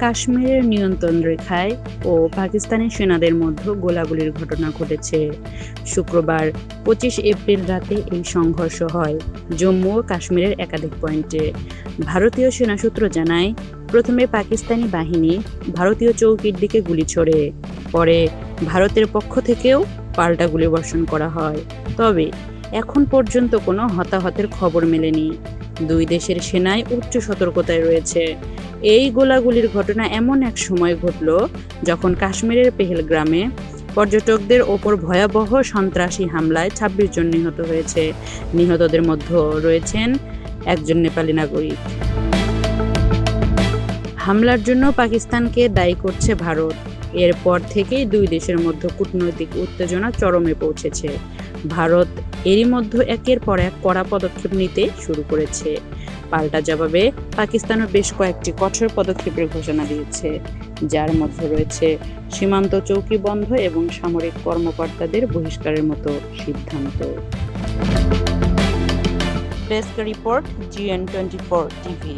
কাশ্মীরের নিয়ন্ত্রণ রেখায় ও পাকিস্তানি সেনাদের মধ্যে গোলাগুলির ঘটনা ঘটেছে। শুক্রবার 25 এপ্রিল রাতে এই সংঘর্ষ হয় জম্মু ও কাশ্মীরের একাধিক পয়েন্টে। ভারতীয় সেনা সূত্র জানায়, প্রথমে পাকিস্তানি বাহিনী ভারতীয় চৌকির দিকে গুলি ছোড়ে, পরে ভারতের পক্ষ থেকেও পাল্টা গুলিবর্ষণ করা হয়। তবে এখন পর্যন্ত কোনো হতাহতের খবর মেলেনি। দুই দেশের সেনাই উচ্চ সতর্কতায় রয়েছে। এই গোলাগুলির ঘটনা এমন এক সময় ঘটল যখন কাশ্মীরের পেহেলগ্রামে পর্যটকদের ওপর ভয়াবহ সন্ত্রাসী হামলায় 26 জন নিহত হয়েছে। নিহতদের মধ্যে রয়েছেন একজন নেপালি নাগরিক। হামলার জন্য পাকিস্তানকে দায়ী করছে ভারত। এরপর থেকেই দুই দেশের মধ্যে কূটনৈতিক উত্তেজনা চরমে পৌঁছেছে। ভারত এরই মধ্যে একের পর এক কড়া পদক্ষেপ নিতে শুরু করেছে। পাল্টা জবাবে পাকিস্তানও বেশ কয়েকটি কঠোর পদক্ষেপের ঘোষণা দিয়েছে, যার মধ্যে রয়েছে সীমান্ত চৌকি বন্ধ এবং সামরিক কর্মকর্তাদের বহিষ্কারের মতো সিদ্ধান্ত। Desk report, GN24 TV.